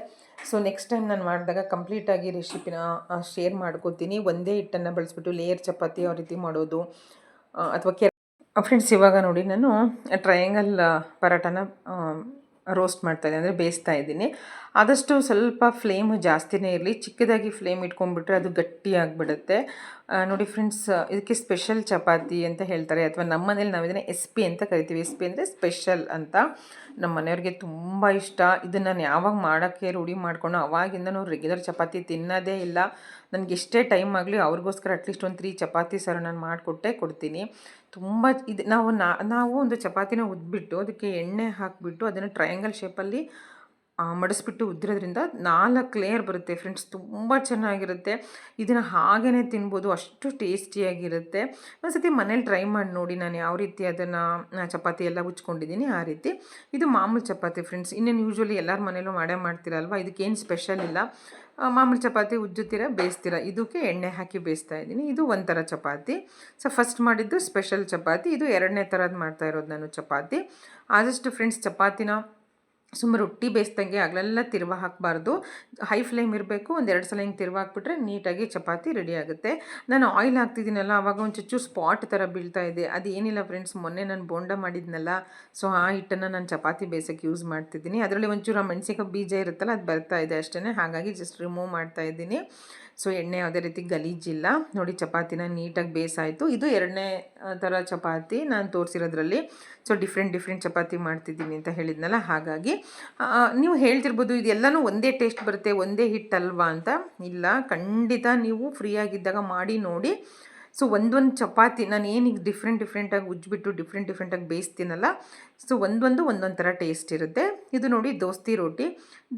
ಸೊ ನೆಕ್ಸ್ಟ್ ಟೈಮ್ ನಾನು ಮಾಡಿದಾಗ ಕಂಪ್ಲೀಟಾಗಿ ರೆಸಿಪಿನ ಶೇರ್ ಮಾಡ್ಕೋತೀನಿ. ಒಂದೇ ಹಿಟ್ಟನ್ನು ಬಳಸ್ಬಿಟ್ಟು ಲೇಯರ್ ಚಪಾತಿ ಯಾವ ರೀತಿ ಮಾಡೋದು ಅಥವಾ ಫ್ರೆಂಡ್ಸ್, ಇವಾಗ ನೋಡಿ ನಾನು ಟ್ರಯಾಂಗಲ್ ಪರಾಟನ ರೋಸ್ಟ್ ಮಾಡ್ತಾಯಿದ್ದೆ, ಅಂದರೆ ಬೇಯಿಸ್ತಾ ಇದ್ದೀನಿ. ಆದಷ್ಟು ಸ್ವಲ್ಪ ಫ್ಲೇಮು ಜಾಸ್ತಿನೇ ಇರಲಿ, ಚಿಕ್ಕದಾಗಿ ಫ್ಲೇಮ್ ಇಟ್ಕೊಂಡ್ಬಿಟ್ರೆ ಅದು ಗಟ್ಟಿಯಾಗಿಬಿಡುತ್ತೆ ನೋಡಿ ಫ್ರೆಂಡ್ಸ್. ಇದಕ್ಕೆ ಸ್ಪೆಷಲ್ ಚಪಾತಿ ಅಂತ ಹೇಳ್ತಾರೆ, ಅಥವಾ ನಮ್ಮ ಮನೇಲಿ ನಾವು ಇದನ್ನು ಅಂತ ಕರಿತೀವಿ. ಅಂದರೆ ಸ್ಪೆಷಲ್ ಅಂತ. ನಮ್ಮ ಮನೆಯವ್ರಿಗೆ ತುಂಬ ಇಷ್ಟ. ಇದನ್ನು ನಾನು ಯಾವಾಗ ಮಾಡೋಕ್ಕೆ ರೂಢಿ ಮಾಡಿಕೊಂಡು ಅವಾಗಿಂದ ನಾವು ರೆಗ್ಯುಲರ್ ಚಪಾತಿ ತಿನ್ನೋದೇ ಇಲ್ಲ. ನನಗೆ ಎಷ್ಟೇ ಟೈಮ್ ಆಗಲಿ ಅವ್ರಿಗೋಸ್ಕರ ಅಟ್ಲೀಸ್ಟ್ ಒಂದು 3 ಚಪಾತಿ ಸರ್ ನಾನು ಕೊಡ್ತೀನಿ. ತುಂಬ ಇದು ನಾವು ಒಂದು ಚಪಾತಿನ ಉದ್ಬಿಟ್ಟು ಅದಕ್ಕೆ ಎಣ್ಣೆ ಹಾಕಿಬಿಟ್ಟು ಅದನ್ನು ಟ್ರಯಾಂಗಲ್ ಶೇಪಲ್ಲಿ ಮಡಿಸ್ಬಿಟ್ಟು ಉದ್ದಿರೋದ್ರಿಂದ 4 ಲೇಯರ್ ಬರುತ್ತೆ ಫ್ರೆಂಡ್ಸ್. ತುಂಬ ಚೆನ್ನಾಗಿರುತ್ತೆ. ಇದನ್ನು ಹಾಗೇ ತಿನ್ಬೋದು, ಅಷ್ಟು ಟೇಸ್ಟಿಯಾಗಿರುತ್ತೆ. ಒಂದ್ಸತಿ ಮನೇಲಿ ಟ್ರೈ ಮಾಡಿ ನೋಡಿ. ನಾನು ಯಾವ ರೀತಿ ಅದನ್ನು ಚಪಾತಿ ಎಲ್ಲ ಉಜ್ಕೊಂಡಿದ್ದೀನಿ ಆ ರೀತಿ. ಇದು ಮಾಮೂಲು ಚಪಾತಿ ಫ್ರೆಂಡ್ಸ್. ಇನ್ನೇನು ಯೂಶ್ವಲಿ ಎಲ್ಲರ ಮನೇಲೂ ಮಾಡೇ ಮಾಡ್ತೀರಲ್ವ, ಇದಕ್ಕೇನು ಸ್ಪೆಷಲ್ ಇಲ್ಲ. ಮಾಮೂಲು ಚಪಾತಿ ಉಜ್ಜುತ್ತೀರ, ಬೇಯಿಸ್ತೀರ. ಇದಕ್ಕೆ ಎಣ್ಣೆ ಹಾಕಿ ಬೇಯಿಸ್ತಾ ಇದ್ದೀನಿ. ಇದು ಒಂಥರ ಚಪಾತಿ. ಸೊ ಫಸ್ಟ್ ಮಾಡಿದ್ದು ಸ್ಪೆಷಲ್ ಚಪಾತಿ, ಇದು ಎರಡನೇ ಥರದ್ದು ಮಾಡ್ತಾ ಇರೋದು ನಾನು ಚಪಾತಿ. ಆದಷ್ಟು ಫ್ರೆಂಡ್ಸ್ ಚಪಾತಿನ ಸುಮ್ಮನೆ ರೊಟ್ಟಿ ಬೇಯಿಸ್ದಂಗೆ ಆಗಲೆಲ್ಲ ತಿರ್ವ ಹಾಕಬಾರ್ದು. ಹೈ ಫ್ಲೇಮ್ ಇರಬೇಕು. 2 ಸಲ ಹಿಂಗೆ ತಿರ್ವ ಹಾಕ್ಬಿಟ್ರೆ ನೀಟಾಗಿ ಚಪಾತಿ ರೆಡಿ ಆಗುತ್ತೆ. ನಾನು ಆಯಿಲ್ ಹಾಕ್ತಿದ್ದೀನಲ್ಲ, ಆವಾಗ ಒಂದು ಚೂರು ಸ್ಪಾಟ್ ಥರ ಬೀಳ್ತಾ ಇದೆ. ಅದು ಏನಿಲ್ಲ ಫ್ರೆಂಡ್ಸ್, ಮೊನ್ನೆ ನಾನು ಬೋಂಡ ಮಾಡಿದ್ನಲ್ಲ, ಸೊ ಆ ಹಿಟ್ಟನ್ನು ನಾನು ಚಪಾತಿ ಬೇಯಿಸೋಕ್ಕೆ ಯೂಸ್ ಮಾಡ್ತಿದ್ದೀನಿ. ಅದರಲ್ಲಿ ಒಂಚೂರು ಮೆಣಸಿನಕಾಯಿ ಬೀಜ ಇರುತ್ತಲ್ಲ, ಅದು ಬರ್ತಾ ಇದೆ ಅಷ್ಟೇ. ಹಾಗಾಗಿ ಜಸ್ಟ್ ರಿಮೂವ್ ಮಾಡ್ತಾ ಇದ್ದೀನಿ. ಸೊ ಎಣ್ಣೆ ಯಾವುದೇ ರೀತಿ ಗಲೀಜಿಲ್ಲ. ನೋಡಿ ಚಪಾತಿನ ನೀಟಾಗಿ ಬೇಯಿಸಾಯಿತು. ಇದು ಎರಡನೇ ಥರ ಚಪಾತಿ ನಾನು ತೋರಿಸಿರೋದ್ರಲ್ಲಿ. ಸೊ ಡಿಫ್ರೆಂಟ್ ಚಪಾತಿ ಮಾಡ್ತಿದ್ದೀನಿ ಅಂತ ಹೇಳಿದ್ನಲ್ಲ, ಹಾಗಾಗಿ ನೀವು ಹೇಳ್ತಿರ್ಬೋದು ಇದೆಲ್ಲನೂ ಒಂದೇ ಟೇಸ್ಟ್ ಬರುತ್ತೆ, ಒಂದೇ ಹಿಟ್ಟಲ್ವಾ ಅಂತ. ಇಲ್ಲ, ಖಂಡಿತ ನೀವು ಫ್ರೀ ಆಗಿದ್ದಾಗ ಮಾಡಿ ನೋಡಿ. ಸೊ ಒಂದೊಂದು ಚಪಾತಿ ನಾನು ಏನೀಗ ಡಿಫ್ರೆಂಟಾಗಿ ಉಜ್ಜಿಬಿಟ್ಟು ಡಿಫ್ರೆಂಟಾಗಿ ಬೇಯಿಸ್ತೀನಲ್ಲ, ಸೊ ಒಂದೊಂದು ಥರ ಟೇಸ್ಟ್ ಇರುತ್ತೆ. ಇದು ನೋಡಿ ದೋಸ್ತಿ ರೋಟಿ.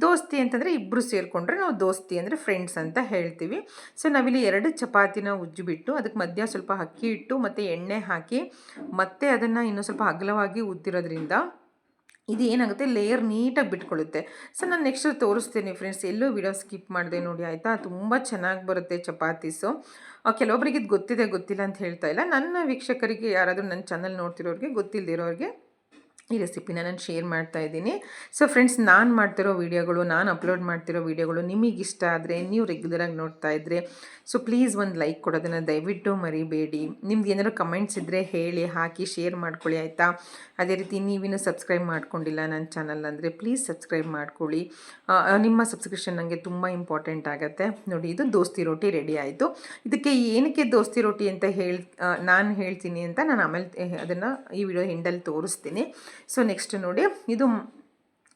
ದೋಸ್ತಿ ಅಂತಂದರೆ ಇಬ್ಬರು ಸೇರಿಕೊಂಡ್ರೆ ನಾವು ದೋಸ್ತಿ ಅಂದರೆ ಫ್ರೆಂಡ್ಸ್ ಅಂತ ಹೇಳ್ತೀವಿ. ಸೊ ನಾವಿಲ್ಲಿ 2 ಚಪಾತಿನ ಉಜ್ಜಿಬಿಟ್ಟು ಅದಕ್ಕೆ ಮಧ್ಯ ಸ್ವಲ್ಪ ಅಕ್ಕಿ ಹಿಟ್ಟು ಮತ್ತು ಎಣ್ಣೆ ಹಾಕಿ ಮತ್ತೆ ಅದನ್ನು ಇನ್ನೂ ಸ್ವಲ್ಪ ಅಗಲವಾಗಿ ಉದ್ದಿರೋದ್ರಿಂದ ಇದು ಏನಾಗುತ್ತೆ, ಲೇಯರ್ ನೀಟಾಗಿ ಬಿಟ್ಕೊಳ್ಳುತ್ತೆ. ಸೊ ನಾನು ನೆಕ್ಸ್ಟ್ ತೋರಿಸ್ತೀನಿ ಫ್ರೆಂಡ್ಸ್. ಎಲ್ಲೂ ವಿಡಿಯೋ ಸ್ಕಿಪ್ ಮಾಡಿದೆ ನೋಡಿ, ಆಯಿತಾ. ತುಂಬ ಚೆನ್ನಾಗಿ ಬರುತ್ತೆ ಚಪಾತೀಸು. ಕೆಲವೊಬ್ಬರಿಗೆ ಇದು ಗೊತ್ತಿಲ್ಲ ಅಂತ ಹೇಳ್ತಾ ಇಲ್ಲ. ನನ್ನ ವೀಕ್ಷಕರಿಗೆ, ಯಾರಾದರೂ ನನ್ನ ಚಾನಲ್ ನೋಡ್ತಿರೋರಿಗೆ, ಗೊತ್ತಿಲ್ಲದಿರೋರಿಗೆ ಈ ರೆಸಿಪಿನ ನಾನು ಶೇರ್ ಮಾಡ್ತಾ ಇದ್ದೀನಿ. ಸೊ ಫ್ರೆಂಡ್ಸ್, ನಾನು ಮಾಡ್ತಿರೋ ವೀಡಿಯೋಗಳು, ನಾನು ಅಪ್ಲೋಡ್ ಮಾಡ್ತಿರೋ ವೀಡಿಯೋಗಳು ನಿಮಗಿಷ್ಟ ಆದರೆ, ನೀವು ರೆಗ್ಯುಲರಾಗಿ ನೋಡ್ತಾ ಇದ್ದರೆ, ಸೊ ಪ್ಲೀಸ್ ಒಂದು ಲೈಕ್ ಕೊಡೋದನ್ನು ದಯವಿಟ್ಟು ಮರಿಬೇಡಿ. ನಿಮ್ದು ಏನಾದರೂ ಕಮೆಂಟ್ಸ್ ಇದ್ದರೆ ಹೇಳಿ, ಹಾಕಿ ಶೇರ್ ಮಾಡ್ಕೊಳ್ಳಿ, ಆಯಿತಾ. ಅದೇ ರೀತಿ ನೀವಿನ್ನೂ ಸಬ್ಸ್ಕ್ರೈಬ್ ಮಾಡ್ಕೊಂಡಿಲ್ಲ ನನ್ನ ಚಾನಲ್ ಅಂದರೆ ಪ್ಲೀಸ್ ಸಬ್ಸ್ಕ್ರೈಬ್ ಮಾಡ್ಕೊಳ್ಳಿ. ನಿಮ್ಮ ಸಬ್ಸ್ಕ್ರಿಪ್ಷನ್ ನನಗೆ ತುಂಬ ಇಂಪಾರ್ಟೆಂಟ್ ಆಗುತ್ತೆ. ನೋಡಿ, ಇದು ದೋಸ್ತಿ ರೋಟಿ ರೆಡಿ ಆಯಿತು. ಇದಕ್ಕೆ ಏನಕ್ಕೆ ದೋಸ್ತಿ ರೋಟಿ ಅಂತ ನಾನು ಹೇಳ್ತೀನಿ ಅಂತ ನಾನು ಆಮೇಲೆ ಅದನ್ನು ಈ ವಿಡಿಯೋ ಎಂಡಲ್ಲಿ ತೋರಿಸ್ತೀನಿ. ಸೊ ನೆಕ್ಸ್ಟ್ ನೋಡಿ, ಇದು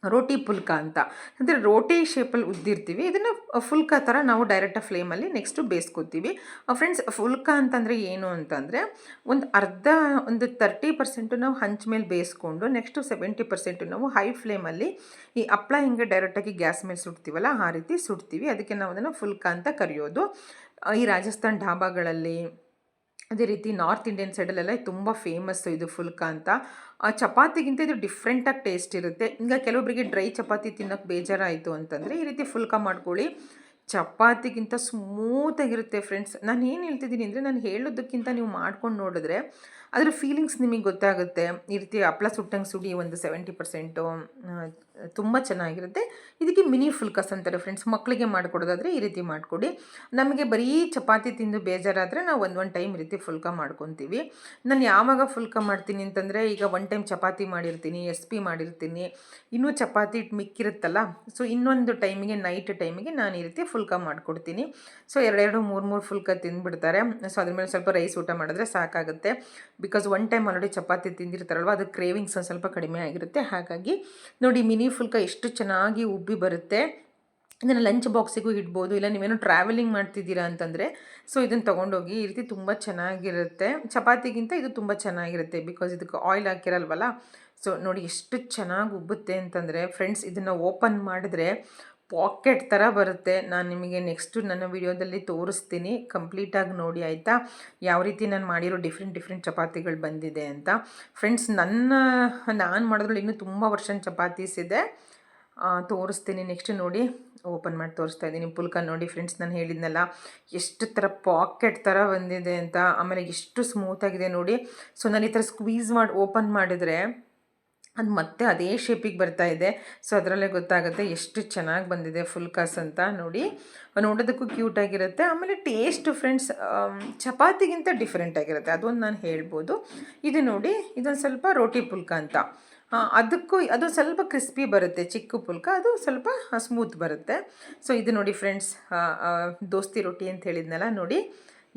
ರೋಟಿ ಪುಲ್ಕ ಅಂತ. ಅಂದರೆ ರೋಟಿ ಶೇಪಲ್ಲಿ ಉದ್ದಿರ್ತೀವಿ. ಇದನ್ನು ಫುಲ್ಕ ಥರ ನಾವು ಡೈರೆಕ್ಟಾಗಿ ಫ್ಲೇಮಲ್ಲಿ ನೆಕ್ಸ್ಟು ಬೇಯಿಸ್ಕೊತೀವಿ. ಫ್ರೆಂಡ್ಸ್, ಫುಲ್ಕ ಅಂತಂದರೆ ಏನು ಅಂತಂದರೆ, ಒಂದು 30% ನಾವು ಹಂಚ ಮೇಲೆ ಬೇಯಿಸ್ಕೊಂಡು ನೆಕ್ಸ್ಟು 70% ನಾವು ಹೈ ಫ್ಲೇಮಲ್ಲಿ ಈ ಹಪ್ಪಳ ಹಿಂಗೆ ಡೈರೆಕ್ಟಾಗಿ ಗ್ಯಾಸ್ ಮೇಲೆ ಸುಡ್ತೀವಲ್ಲ, ಆ ರೀತಿ ಸುಡ್ತೀವಿ. ಅದಕ್ಕೆ ನಾವು ಅದನ್ನು ಫುಲ್ಕ ಅಂತ ಕರೆಯೋದು. ಈ ರಾಜಸ್ಥಾನ್ ಢಾಬಾಗಳಲ್ಲಿ, ಅದೇ ರೀತಿ ನಾರ್ತ್ ಇಂಡಿಯನ್ ಸೈಡಲ್ಲೆಲ್ಲ ತುಂಬ ಫೇಮಸ್ಸು ಇದು ಫುಲ್ಕ ಅಂತ. ಚಪಾತಿಗಿಂತ ಇದು ಡಿಫ್ರೆಂಟಾಗಿ ಟೇಸ್ಟ್ ಇರುತ್ತೆ. ಈಗ ಕೆಲವೊಬ್ಬರಿಗೆ ಡ್ರೈ ಚಪಾತಿ ತಿನ್ನೋಕ್ಕೆ ಬೇಜಾರಾಯಿತು ಅಂತಂದರೆ ಈ ರೀತಿ ಫುಲ್ಕ ಮಾಡ್ಕೊಳ್ಳಿ. ಚಪಾತಿಗಿಂತ ಸ್ಮೂತಾಗಿರುತ್ತೆ ಫ್ರೆಂಡ್ಸ್. ನಾನು ಏನು ಹೇಳ್ತಿದ್ದೀನಿ ಅಂದರೆ, ನಾನು ಹೇಳೋದಕ್ಕಿಂತ ನೀವು ಮಾಡ್ಕೊಂಡು ನೋಡಿದ್ರೆ ಅದರ ಫೀಲಿಂಗ್ಸ್ ನಿಮಗೆ ಗೊತ್ತಾಗುತ್ತೆ. ಈ ರೀತಿ ಹಪ್ಪಳ ಸುಟ್ಟಂಗೆ ಸುಡಿ ಒಂದು 70% ತುಂಬ ಚೆನ್ನಾಗಿರುತ್ತೆ. ಇದಕ್ಕೆ ಮಿನಿ ಫುಲ್ಕಸ್ ಅಂತಾರೆ ಫ್ರೆಂಡ್ಸ್. ಮಕ್ಕಳಿಗೆ ಮಾಡಿಕೊಡೋದಾದರೆ ಈ ರೀತಿ ಮಾಡಿಕೊಡಿ. ನಮಗೆ ಬರೀ ಚಪಾತಿ ತಿಂದು ಬೇಜಾರಾದರೆ ನಾವು ಒಂದು ಟೈಮ್ ಈ ರೀತಿ ಫುಲ್ಕ ಮಾಡ್ಕೊತೀವಿ. ನಾನು ಯಾವಾಗ ಫುಲ್ಕ ಮಾಡ್ತೀನಿ ಅಂತಂದರೆ, ಈಗ 1 ಟೈಮ್ ಚಪಾತಿ ಮಾಡಿರ್ತೀನಿ, SP ಮಾಡಿರ್ತೀನಿ, ಇನ್ನೂ ಚಪಾತಿ ಹಿಟ್ಟು ಮಿಕ್ಕಿರುತ್ತಲ್ಲ, ಸೊ ಇನ್ನೊಂದು ಟೈಮಿಗೆ, ನೈಟ್ ಟೈಮಿಗೆ ನಾನು ಈ ರೀತಿ ಫುಲ್ಕ ಮಾಡಿಕೊಡ್ತೀನಿ. ಸೊ 2 3 ಫುಲ್ಕ ತಿಂದುಬಿಡ್ತಾರೆ. ಸೊ ಅದ್ರ ಮೇಲೆ ಸ್ವಲ್ಪ ರೈಸ್ ಊಟ ಮಾಡಿದ್ರೆ ಸಾಕಾಗುತ್ತೆ. ಬಿಕಾಸ್ 1 ಟೈಮ್ ಆಲ್ರೆಡಿ ಚಪಾತಿ ತಿಂದಿರ್ತಾರಲ್ವ, ಅದು ಕ್ರೇವಿಂಗ್ಸ್ ಒಂದು ಸ್ವಲ್ಪ ಕಡಿಮೆ ಆಗಿರುತ್ತೆ. ಹಾಗಾಗಿ ನೋಡಿ, ಮಿನಿ ಫುಲ್ಕ ಎಷ್ಟು ಚೆನ್ನಾಗಿ ಉಬ್ಬಿ ಬರುತ್ತೆ. ಇದನ್ನು ಲಂಚ್ ಬಾಕ್ಸಿಗೂ ಇಡ್ಬೋದು. ಇಲ್ಲ ನೀವೇನೋ ಟ್ರಾವೆಲಿಂಗ್ ಮಾಡ್ತಿದ್ದೀರಾ ಅಂತಂದರೆ, ಸೊ ಇದನ್ನು ತೊಗೊಂಡೋಗಿ. ಈ ರೀತಿ ತುಂಬ ಚೆನ್ನಾಗಿರುತ್ತೆ. ಚಪಾತಿಗಿಂತ ಇದು ತುಂಬ ಚೆನ್ನಾಗಿರುತ್ತೆ, ಬಿಕಾಸ್ ಇದಕ್ಕೆ ಆಯಿಲ್ ಹಾಕಿರಲ್ವಲ್ಲ. ಸೊ ನೋಡಿ ಎಷ್ಟು ಚೆನ್ನಾಗಿ ಉಬ್ಬುತ್ತೆ ಅಂತಂದರೆ ಫ್ರೆಂಡ್ಸ್, ಇದನ್ನು ಓಪನ್ ಮಾಡಿದ್ರೆ ಪಾಕೆಟ್ ಥರ ಬರುತ್ತೆ. ನಾನು ನಿಮಗೆ ನೆಕ್ಸ್ಟು ನನ್ನ ವಿಡಿಯೋದಲ್ಲಿ ತೋರಿಸ್ತೀನಿ, ಕಂಪ್ಲೀಟಾಗಿ ನೋಡಿ, ಆಯಿತಾ. ಯಾವ ರೀತಿ ನಾನು ಮಾಡಿರೋ ಡಿಫ್ರೆಂಟ್ ಚಪಾತಿಗಳು ಬಂದಿದೆ ಅಂತ. ಫ್ರೆಂಡ್ಸ್, ನಾನು ಮಾಡೋದ್ರಲ್ಲಿ ಇನ್ನೂ ತುಂಬ ವರ್ಷನ್ ಚಪಾತೀಸ್ ಇದೆ, ತೋರಿಸ್ತೀನಿ. ನೆಕ್ಸ್ಟ್ ನೋಡಿ, ಓಪನ್ ಮಾಡಿ ತೋರಿಸ್ತಾ ಇದ್ದೀನಿ. ಪುಲ್ಕ ನೋಡಿ ಫ್ರೆಂಡ್ಸ್, ನಾನು ಹೇಳಿದ್ನಲ್ಲ ಎಷ್ಟು ಥರ ಪಾಕೆಟ್ ಥರ ಬಂದಿದೆ ಅಂತ. ಆಮೇಲೆ ಎಷ್ಟು ಸ್ಮೂತಾಗಿದೆ ನೋಡಿ. ಸೊ ನಾನು ಈ ಥರ ಸ್ಕ್ವೀಸ್ ಮಾಡಿ ಓಪನ್ ಮಾಡಿದರೆ ಅದು ಮತ್ತೆ ಅದೇ ಶೇಪಿಗೆ ಬರ್ತಾ ಇದೆ. ಸೊ ಅದರಲ್ಲೇ ಗೊತ್ತಾಗುತ್ತೆ ಎಷ್ಟು ಚೆನ್ನಾಗಿ ಬಂದಿದೆ ಫುಲ್ಕಾಸ್ ಅಂತ. ನೋಡಿ, ನೋಡೋದಕ್ಕೂ ಕ್ಯೂಟಾಗಿರುತ್ತೆ. ಆಮೇಲೆ ಟೇಸ್ಟು ಫ್ರೆಂಡ್ಸ್ ಚಪಾತಿಗಿಂತ ಡಿಫ್ರೆಂಟಾಗಿರುತ್ತೆ, ಅದೊಂದು ನಾನು ಹೇಳ್ಬೋದು. ಇದು ನೋಡಿ, ಇದೊಂದು ಸ್ವಲ್ಪ ರೋಟಿ ಪುಲ್ಕ ಅಂತ. ಅದು ಸ್ವಲ್ಪ ಕ್ರಿಸ್ಪಿ ಬರುತ್ತೆ. ಚಿಕ್ಕ ಪುಲ್ಕ ಅದು ಸ್ವಲ್ಪ ಸ್ಮೂತ್ ಬರುತ್ತೆ. ಸೊ ಇದು ನೋಡಿ ಫ್ರೆಂಡ್ಸ್, ದೋಸ್ತಿ ರೋಟಿ ಅಂತ ಹೇಳಿದ್ನಲ್ಲ ನೋಡಿ,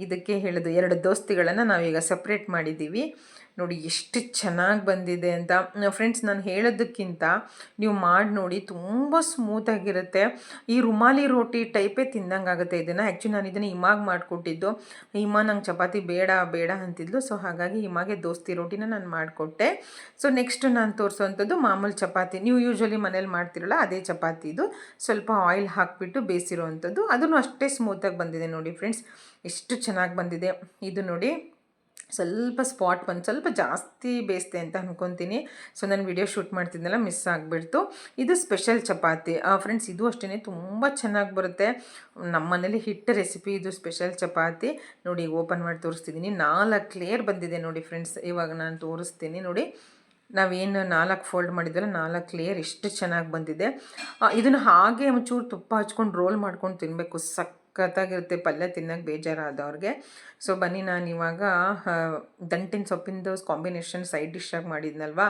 ಇದಕ್ಕೆ ಹೇಳೋದು 2 ದೋಸ್ತಿಗಳನ್ನು ನಾವೀಗ ಸಪ್ರೇಟ್ ಮಾಡಿದ್ದೀವಿ. ನೋಡಿ ಎಷ್ಟು ಚೆನ್ನಾಗಿ ಬಂದಿದೆ ಅಂತ. ಫ್ರೆಂಡ್ಸ್, ನಾನು ಹೇಳೋದಕ್ಕಿಂತ ನೀವು ಮಾಡಿ ನೋಡಿ, ತುಂಬ ಸ್ಮೂತಾಗಿರುತ್ತೆ. ಈ ರುಮಾಲಿ ರೋಟಿ ಟೈಪೇ ತಿಂದಂಗಾಗುತ್ತೆ ಇದನ್ನು. ಆ್ಯಕ್ಚುಲಿ ನಾನು ಇದನ್ನು ಹಿಮಾಗೆ ಮಾಡಿಕೊಟ್ಟಿದ್ದು. ಹಿಮ ನಂಗೆ ಚಪಾತಿ ಬೇಡ ಬೇಡ ಅಂತಿದ್ಲು. ಸೊ ಹಾಗಾಗಿ ಹಿಮಾಗೆ ದೋಸ್ತಿ ರೋಟಿನ ನಾನು ಮಾಡಿಕೊಟ್ಟೆ. ಸೊ ನೆಕ್ಸ್ಟ್ ನಾನು ತೋರಿಸೋವಂಥದ್ದು ಮಾಮೂಲು ಚಪಾತಿ. ನೀವು ಯೂಶ್ವಲಿ ಮನೇಲಿ ಮಾಡ್ತಿರಲ್ಲ ಅದೇ ಚಪಾತಿ ಇದು. ಸ್ವಲ್ಪ ಆಯಿಲ್ ಹಾಕಿಬಿಟ್ಟು ಬೇಯಿಸಿರೋವಂಥದ್ದು. ಅದನ್ನು ಅಷ್ಟೇ ಸ್ಮೂತಾಗಿ ಬಂದಿದೆ ನೋಡಿ ಫ್ರೆಂಡ್ಸ್, ಎಷ್ಟು ಚೆನ್ನಾಗಿ ಬಂದಿದೆ. ಇದು ನೋಡಿ ಸ್ವಲ್ಪ ಸ್ಪಾಟ್ ಬಂದು ಸ್ವಲ್ಪ ಜಾಸ್ತಿ ಬೇಯಿಸ್ತೆ ಅಂತ ಅಂದ್ಕೊತೀನಿ. ಸೊ ನಾನು ವಿಡಿಯೋ ಶೂಟ್ ಮಾಡ್ತಿದ್ದೆನಲ್ಲ, ಮಿಸ್ ಆಗಿಬಿಡ್ತು. ಇದು ಸ್ಪೆಷಲ್ ಚಪಾತಿ ಫ್ರೆಂಡ್ಸ್. ಇದು ಅಷ್ಟೇ ತುಂಬ ಚೆನ್ನಾಗಿ ಬರುತ್ತೆ. ನಮ್ಮ ಮನೇಲಿ ಹಿಟ್ಟು ರೆಸಿಪಿ ಇದು ಸ್ಪೆಷಲ್ ಚಪಾತಿ. ನೋಡಿ ಓಪನ್ ಮಾಡಿ ತೋರಿಸ್ತಿದ್ದೀನಿ. 4 ಲೇಯರ್ ಬಂದಿದೆ ನೋಡಿ ಫ್ರೆಂಡ್ಸ್. ಇವಾಗ ನಾನು ತೋರಿಸ್ತೀನಿ ನೋಡಿ. ನಾವೇನು 4 ಫೋಲ್ಡ್ ಮಾಡಿದ್ವಲ್ಲ, 4 ಲೇಯರ್ ಎಷ್ಟು ಚೆನ್ನಾಗಿ ಬಂದಿದೆ. ಇದನ್ನು ಹಾಗೆ ಒಂಚೂರು ತುಪ್ಪ ಹಚ್ಕೊಂಡು ರೋಲ್ ಮಾಡ್ಕೊಂಡು ತಿನ್ನಬೇಕು. ಸಖತ್ತಾಗಿರುತ್ತೆ. ಪಲ್ಯ ತಿನ್ನೋಕ್ಕೆ ಬೇಜಾರಾದವ್ರಿಗೆ. ಸೊ ಬನ್ನಿ, ನಾನು ಇವಾಗ ದಂಟಿನ ಸೊಪ್ಪಿಂದು ಕಾಂಬಿನೇಷನ್ ಸೈಡ್ ಡಿಶ್ಶಾಗಿ ಮಾಡಿದ್ನಲ್ವಾ,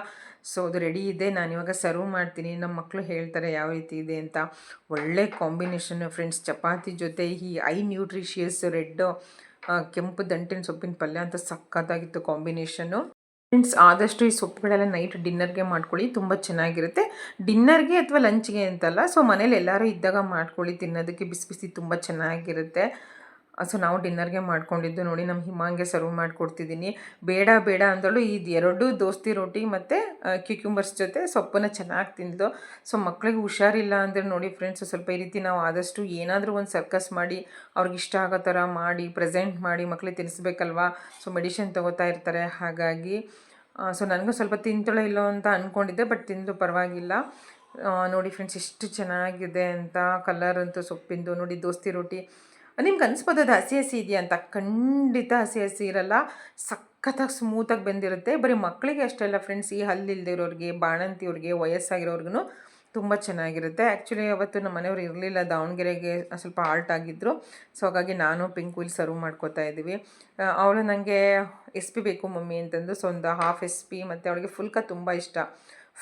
ಸೊ ಅದು ರೆಡಿ ಇದೆ. ನಾನಿವಾಗ ಸರ್ವ್ ಮಾಡ್ತೀನಿ. ನಮ್ಮ ಮಕ್ಕಳು ಹೇಳ್ತಾರೆ ಯಾವ ರೀತಿ ಇದೆ ಅಂತ. ಒಳ್ಳೆ ಕಾಂಬಿನೇಷನ್ನು ಫ್ರೆಂಡ್ಸ್. ಚಪಾತಿ ಜೊತೆ ಈ ನ್ಯೂಟ್ರಿಷಿಯಸ್ ರೆಡ್ ಕೆಂಪು ದಂಟಿನ ಸೊಪ್ಪಿನ ಪಲ್ಯ ಅಂತ ಸಖತ್ತಾಗಿತ್ತು ಕಾಂಬಿನೇಷನ್ನು. ಫ್ರೆಂಡ್ಸ್, ಆದಷ್ಟು ಈ ಸೊಪ್ಪುಗಳೆಲ್ಲ ನೈಟ್ ಡಿನ್ನರ್ಗೆ ಮಾಡ್ಕೊಳ್ಳಿ, ತುಂಬ ಚೆನ್ನಾಗಿರುತ್ತೆ. ಡಿನ್ನರ್ಗೆ ಅಥವಾ ಲಂಚ್ಗೆ ಅಂತಲ್ಲ, ಸೊ ಮನೇಲಿ ಎಲ್ಲರೂ ಇದ್ದಾಗ ಮಾಡ್ಕೊಳ್ಳಿ, ತಿನ್ನೋದಕ್ಕೆ ಬಿಸಿ ಬಿಸಿ ತುಂಬ ಚೆನ್ನಾಗಿರುತ್ತೆ. ಸೊ ನಾವು ಡಿನ್ನರ್ಗೆ ಮಾಡ್ಕೊಂಡಿದ್ದು ನೋಡಿ. ನಮ್ಮ ಹಿಮಾಂಗೆ ಸರ್ವ್ ಮಾಡಿಕೊಡ್ತಿದ್ದೀನಿ. ಬೇಡ ಬೇಡ ಅಂದಳು. ಇದು 2 ದೋಸ್ತಿ ರೋಟಿ ಮತ್ತು ಕ್ಯೂಕ್ಯೂಂಬರ್ಸ್ ಜೊತೆ ಸೊಪ್ಪನ್ನು ಚೆನ್ನಾಗಿ ತಿಂದು. ಸೊ ಮಕ್ಕಳಿಗೆ ಹುಷಾರಿಲ್ಲ ಅಂದರೆ ನೋಡಿ ಫ್ರೆಂಡ್ಸ್, ಸ್ವಲ್ಪ ಈ ರೀತಿ ನಾವು ಆದಷ್ಟು ಏನಾದರೂ ಒಂದು ಸರ್ಕಸ್ ಮಾಡಿ ಅವ್ರಿಗೆ ಇಷ್ಟ ಆಗೋ ಥರ ಮಾಡಿ ಪ್ರೆಸೆಂಟ್ ಮಾಡಿ ಮಕ್ಕಳಿಗೆ ತಿನ್ನಿಸ್ಬೇಕಲ್ವಾ. ಸೊ ಮೆಡಿಷನ್ ತೊಗೋತಾ ಇರ್ತಾರೆ, ಹಾಗಾಗಿ ಸೊ ನನಗೂ ಸ್ವಲ್ಪ ತಿಂತಳೋ ಇಲ್ಲೋ ಅಂತ ಅಂದ್ಕೊಂಡಿದ್ದೆ, ಬಟ್ ತಿಂದು ಪರವಾಗಿಲ್ಲ. ನೋಡಿ ಫ್ರೆಂಡ್ಸ್, ಎಷ್ಟು ಚೆನ್ನಾಗಿದೆ ಅಂತ. ಕಲರ್ ಅಂತೂ ಸೊಪ್ಪಿಂದು ನೋಡಿ. ದೋಸ್ತಿ ರೋಟಿ ನಿಮ್ಗೆ ಅನಿಸ್ಬೋದು ಅದು ಹಸಿ ಹಸಿ ಇದೆಯಾ ಅಂತ. ಖಂಡಿತ ಹಸಿ ಹಸಿ ಇರಲ್ಲ, ಸಖತ್ತಾಗಿ ಸ್ಮೂತಾಗಿ ಬೆಂದಿರುತ್ತೆ. ಬರೀ ಮಕ್ಕಳಿಗೆ ಅಷ್ಟೇ ಅಲ್ಲ ಫ್ರೆಂಡ್ಸ್, ಈ ಹಲ್ಲಿಲ್ದಿರೋರಿಗೆ, ಬಾಣಂತಿಯವ್ರಿಗೆ, ವಯಸ್ಸಾಗಿರೋರ್ಗು ತುಂಬ ಚೆನ್ನಾಗಿರುತ್ತೆ. ಆ್ಯಕ್ಚುಲಿ ಅವತ್ತು ನಮ್ಮ ಮನೆಯವ್ರು ಇರಲಿಲ್ಲ, ದಾವಣಗೆರೆಗೆ ಸ್ವಲ್ಪ ಆಲ್ಟ್ ಆಗಿದ್ದರು. ಸೊ ಹಾಗಾಗಿ ನಾನು ಪಿಂಕು ಇಲ್ಲಿ ಸರ್ವ್ ಮಾಡ್ಕೋತಾ ಇದ್ದೀವಿ. ಅವಳು ನನಗೆ SP ಬೇಕು ಮಮ್ಮಿ ಅಂತಂದು. ಸೊ ಒಂದು ಹಾಫ್ SP ಮತ್ತು ಅವಳಿಗೆ ಫುಲ್ಕ ತುಂಬ ಇಷ್ಟ.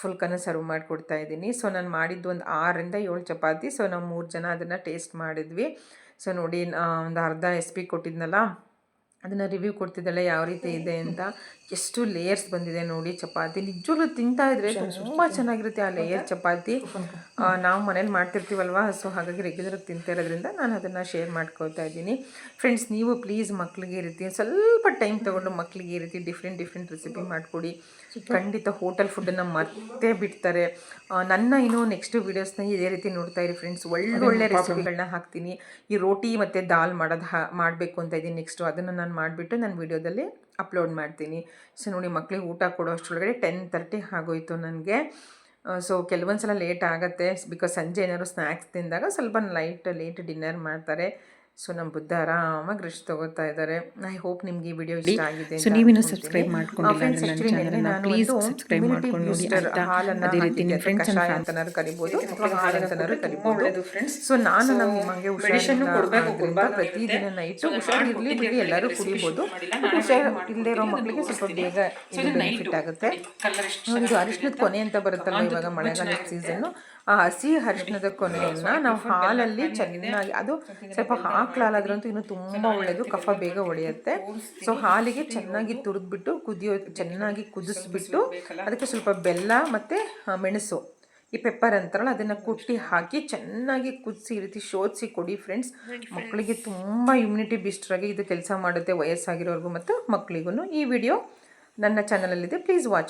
ಫುಲ್ಕನ ಸರ್ವ್ ಮಾಡಿಕೊಡ್ತಾ ಇದ್ದೀನಿ. ಸೊ ನಾನು ಮಾಡಿದ್ದು ಒಂದು 6 ರಿಂದ 7 ಚಪಾತಿ. ಸೊ ನಾವು 3 ಜನ ಅದನ್ನು ಟೇಸ್ಟ್ ಮಾಡಿದ್ವಿ. ಸೊ ನೋಡಿ, ಒಂದು ಅರ್ಧ SP ಕೊಟ್ಟಿದ್ನಲ್ಲ, ಅದನ್ನು ರಿವ್ಯೂ ಕೊಡ್ತಿದ್ದಾಳೆ ಯಾವ ರೀತಿ ಇದೆ ಅಂತ. ಎಷ್ಟು ಲೇಯರ್ಸ್ ಬಂದಿದೆ ನೋಡಿ ಚಪಾತಿ. ನಿಜವಾಗ್ಲೂ ತಿಂತಾಯಿದ್ರೆ ತುಂಬ ಚೆನ್ನಾಗಿರುತ್ತೆ ಆ ಲೇಯರ್ ಚಪಾತಿ. ನಾವು ಮನೇಲಿ ಮಾಡ್ತಿರ್ತೀವಲ್ವ, ಸೊ ಹಾಗಾಗಿ ರೆಗ್ಯುಲರಾಗಿ ತಿಂತಾ ಇರೋದ್ರಿಂದ ನಾನು ಅದನ್ನು ಶೇರ್ ಮಾಡ್ಕೊಳ್ತಾ ಇದ್ದೀನಿ. ಫ್ರೆಂಡ್ಸ್, ನೀವು ಪ್ಲೀಸ್ ಮಕ್ಕಳಿಗೆ ಈ ರೀತಿ ಸ್ವಲ್ಪ ಟೈಮ್ ತೊಗೊಂಡು ಮಕ್ಕಳಿಗೆ ಈ ರೀತಿ ಡಿಫ್ರೆಂಟ್ ರೆಸಿಪಿ ಮಾಡಿಕೊಡಿ. ಖಂಡಿತ ಹೋಟೆಲ್ ಫುಡ್ಡನ್ನು ಮತ್ತೆ ಬಿಡ್ತಾರೆ. ನನ್ನ ಇನ್ನೂ ನೆಕ್ಸ್ಟ್ ವೀಡಿಯೋಸ್ನ ಇದೇ ರೀತಿ ನೋಡ್ತಾ ಇರಿ ಫ್ರೆಂಡ್ಸ್. ಒಳ್ಳೊಳ್ಳೆ ರೆಸಿಪಿಗಳನ್ನ ಹಾಕ್ತೀನಿ. ಈ ರೋಟಿ ಮತ್ತು ದಾಲ್ ಮಾಡಬೇಕು ಅಂತ ಇದ್ದೀನಿ ನೆಕ್ಸ್ಟು. ಅದನ್ನು ನಾನು ಮಾಡಿಬಿಟ್ಟು ನಾನು ವೀಡಿಯೋದಲ್ಲಿ ಅಪ್ಲೋಡ್ ಮಾಡ್ತೀನಿ. ಸೊ ನೋಡಿ, ಮಕ್ಕಳಿಗೆ ಊಟ ಕೊಡೋ ಅಷ್ಟರೊಳಗಡೆ 10:30 ಆಗೋಯಿತು ನನಗೆ. ಸೊ ಕೆಲವೊಂದು ಸಲ ಲೇಟ್ ಆಗುತ್ತೆ, ಬಿಕಾಸ್ ಸಂಜೆ ಏನಾದ್ರು ಸ್ನ್ಯಾಕ್ಸ್ ತಿಂದಾಗ ಸ್ವಲ್ಪ ಲೇಟ್ ಡಿನ್ನರ್ ಮಾಡ್ತಾರೆ. ಸೊ ನಮ್ಮ ಬುದ್ಧ ಆರಾಮಾಗಿ ರೆಸ್ಟ್ ತೊಗೋತಾ ಇದ್ದಾರೆ. ಐ ಹೋಪ್ ನಿಮ್ಗೆ ಈ ವಿಡಿಯೋ ಇಷ್ಟ ಆಗಿದೆ. ಸೊ ನೀವಿನ್ನು ಸಬ್ಸ್ಕ್ರೈಬ್ ಮಾಡ್ಕೊಂಡಿಲ್ಲ ಅಂದ್ರೆ ನನ್ನ ಚಾನಲ್ನ ಪ್ಲೀಸ್ ಸಬ್ಸ್ಕ್ರೈಬ್ ಮಾಡ್ಕೊಂಡು ನೋಡಿ ಆಯ್ತಾ. ಅದೇ ರೀತಿ ನಿಮ್ಮ ಫ್ರೆಂಡ್ಸ್ ಅಂಡ್ ಅಂತನಾರು ಕರಿಬೋದು ಅಥವಾ ಹಾಲಂತನಾರು ಕರಿಬೋದು. ಸೊ ನಾನು ನಮ್ಮ ನಿಮಗೆ ಹುಷಾರಿಲ್ಲ ಪ್ರತಿದಿನ ನೈಟು ಹುಷಾರಿರಲಿ ಬಿಡಿ ಎಲ್ಲರೂ ಕುಡಿಬೋದು. ಹುಷಾರು ಇಲ್ಲದೆ ಇರೋ ಮಕ್ಕಳಿಗೆ ಸ್ವಲ್ಪ ಬೇಗ ಬೆನಿಫಿಟ್ ಆಗುತ್ತೆ. ಇದು ಅರಿಶಿನದ ಕೊನೆ ಅಂತ ಬರುತ್ತಲ್ಲ ಇವಾಗ ಮಳೆಗಾಲದ ಸೀಸನ್ನು, ಆ ಹಸಿ ಅರಿಶಿನದ ಕೊನೆಯನ್ನು ನಾವು ಹಾಲಲ್ಲಿ ಚೆನ್ನಾಗಿ, ಅದು ಸ್ವಲ್ಪ ಹಾಕ್ಲಾದ್ರಂತೂ ಇನ್ನೂ ತುಂಬ ಒಳ್ಳೆಯದು, ಕಫ ಬೇಗ ಒಡೆಯುತ್ತೆ. ಸೊ ಹಾಲಿಗೆ ಚೆನ್ನಾಗಿ ತುರಿದ್ಬಿಟ್ಟು ಚೆನ್ನಾಗಿ ಕುದಿಸ್ಬಿಟ್ಟು ಅದಕ್ಕೆ ಸ್ವಲ್ಪ ಬೆಲ್ಲ ಮತ್ತು ಮೆಣಸು, ಈ ಪೆಪ್ಪರ್ ಅಂತಾರಲ್ಲ, ಅದನ್ನು ಕುಟ್ಟಿ ಹಾಕಿ ಚೆನ್ನಾಗಿ ಕುದಿಸಿ ಈ ರೀತಿ ಶೋಧಿಸಿ ಕೊಡಿ ಫ್ರೆಂಡ್ಸ್. ಮಕ್ಕಳಿಗೆ ತುಂಬ ಇಮ್ಯುನಿಟಿ ಬಿಸ್ಟ್ರಾಗಿ ಇದು ಕೆಲಸ ಮಾಡುತ್ತೆ, ವಯಸ್ಸಾಗಿರೋರ್ಗು ಮತ್ತು ಮಕ್ಕಳಿಗೂ. ಈ ವಿಡಿಯೋ ನನ್ನ ಚಾನಲಲ್ಲಿದೆ, ಪ್ಲೀಸ್ ವಾಚ್.